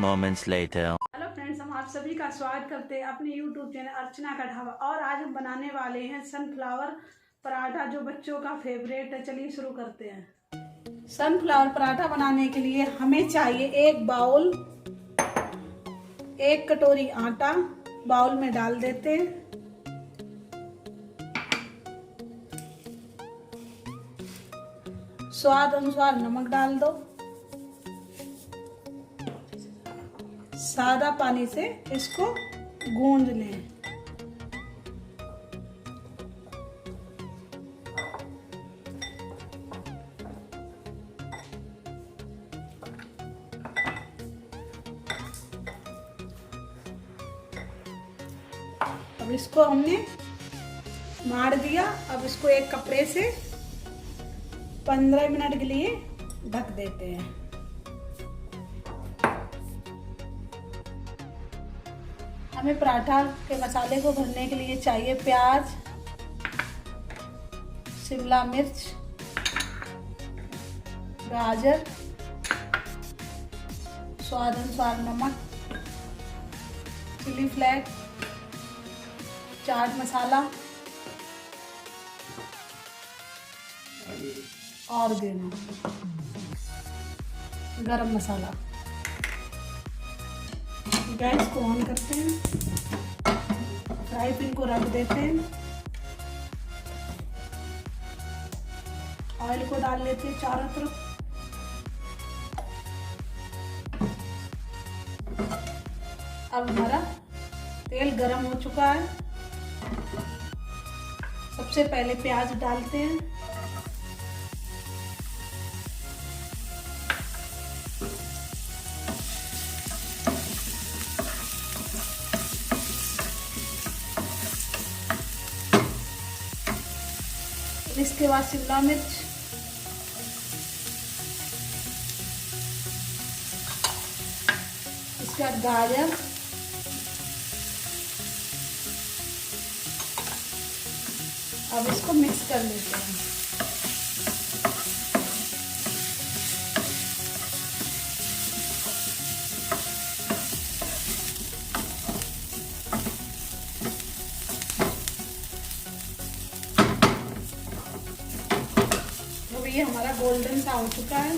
moments later. Hello friends, हम आप सभी का स्वागत करते हैं अपने यूट्यूब चैनल अर्चना का ढाबा। और आज हम बनाने वाले हैं सनफ्लावर पराठा, जो बच्चों का फेवरेट है। चलिए शुरू करते हैं। सनफ्लावर पराठा बनाने के लिए हमें चाहिए एक बाउल, एक कटोरी आटा बाउल में डाल देते हैं। स्वाद अनुसार नमक डाल दो। सादा पानी से इसको गूंद लें। अब इसको हमने मार दिया। अब इसको एक कपड़े से 15 मिनट के लिए ढक देते हैं। हमें पराठा के मसाले को भरने के लिए चाहिए प्याज, शिमला मिर्च, गाजर, स्वाद अनुसार नमक, चिली फ्लेक्स, चाट मसाला और गरम मसाला। गैस को ऑन करते हैं, फ्राई पैन को रख देते हैं, ऑयल को डाल लेते हैं चारों तरफ। अब हमारा तेल गरम हो चुका है। सबसे पहले प्याज डालते हैं। इसके बाद शिमला मिर्च, इसके बाद गाजर, अब इसको मिक्स कर लेते हैं। ये हमारा गोल्डन सा हो चुका है।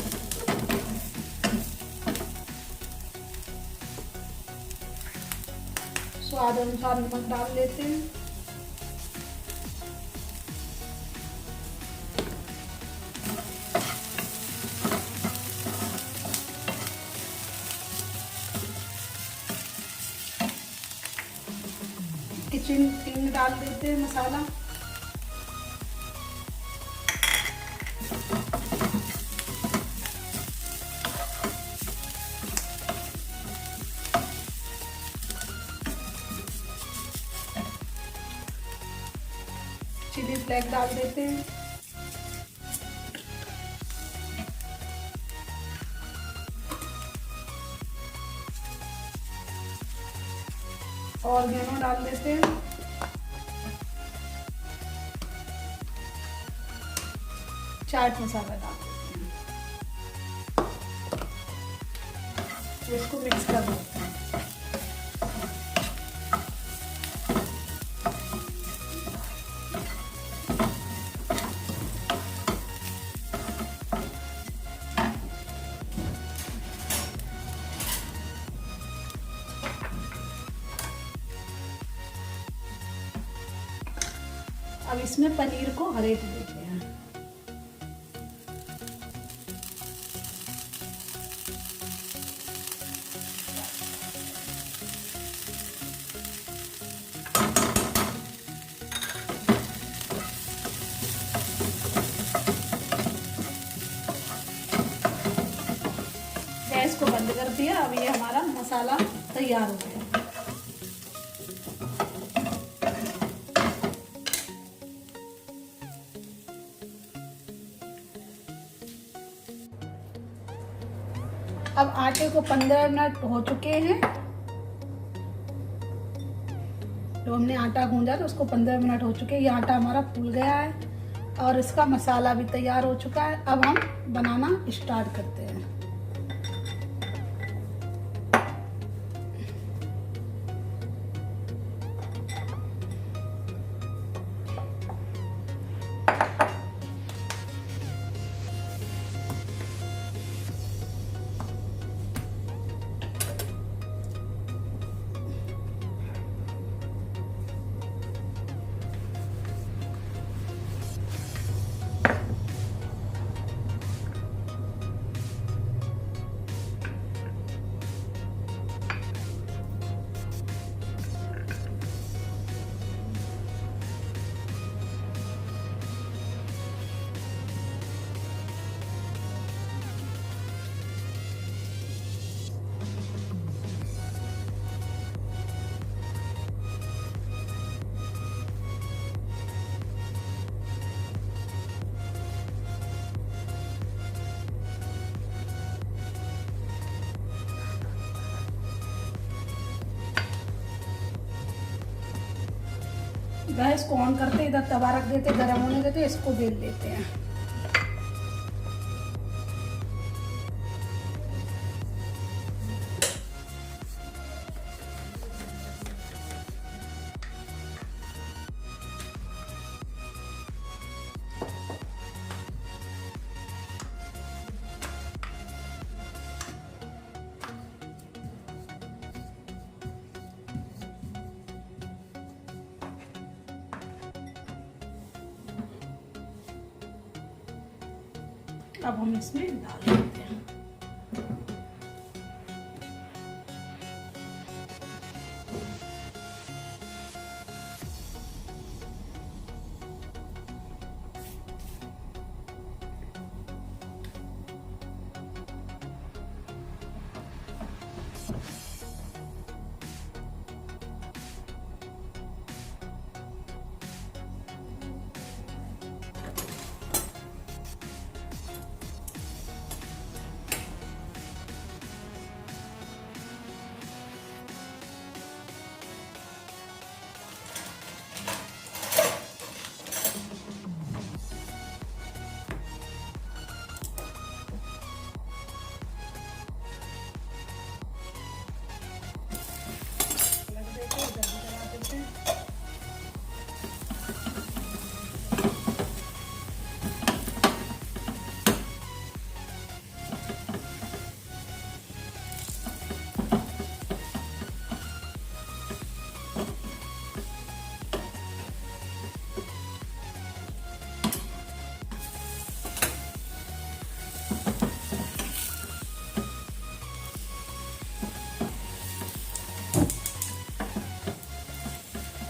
स्वाद अनुसार नमक डाल लेते हैं। किचन किंग डाल देते हैं मसाला। चिली फ्लेक्स डाल देते हैं। ऑर्गेनो डाल देते हैं। चाट मसाला डाल देते हैं। इसको मिक्स कर देते हैं। अब इसमें पनीर को हरेट देते हैं। गैस को बंद कर दिया। अब ये हमारा मसाला तैयार हो गया। अब आटे को 15 मिनट हो चुके हैं। तो हमने आटा गूंजा तो उसको 15 मिनट हो चुके हैं। ये आटा हमारा फूल गया है और इसका मसाला भी तैयार हो चुका है। अब हम बनाना स्टार्ट करते हैं। गैस को ऑन करते, इधर तवा रख देते, गर्म होने देते, इसको बेल देते हैं। अब हम इसमें डाल देते हैं।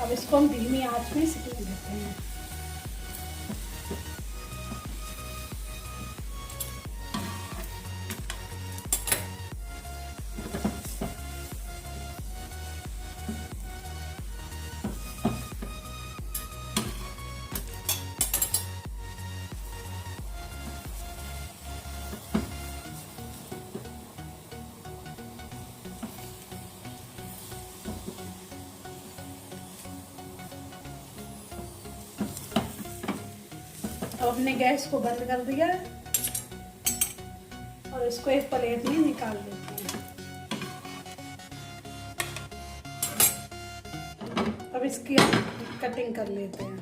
अब इसको हम धीमी आंच में सिकने देते हैं। अब हमने गैस को बंद कर दिया और इसको एक प्लेट में निकाल देते हैं। अब इसकी कटिंग कर लेते हैं।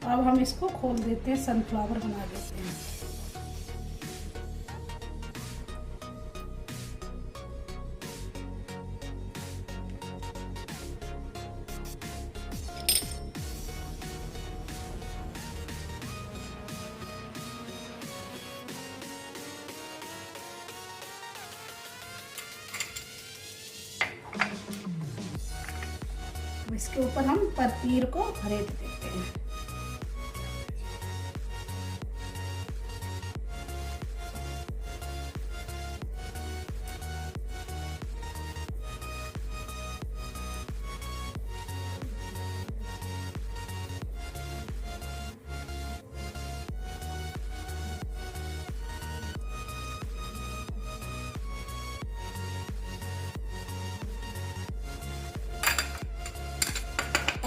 अब हम इसको खोल देते हैं, सनफ्लावर बना देते हैं। इसके ऊपर हम पनीर को भरेट देते हैं।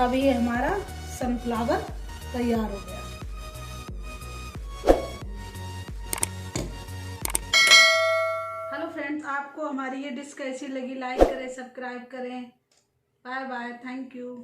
अब ये हमारा सनफ्लावर तैयार हो गया। हेलो फ्रेंड्स, आपको हमारी ये डिश कैसी लगी? लाइक करें, सब्सक्राइब करें। Bye bye, thank you.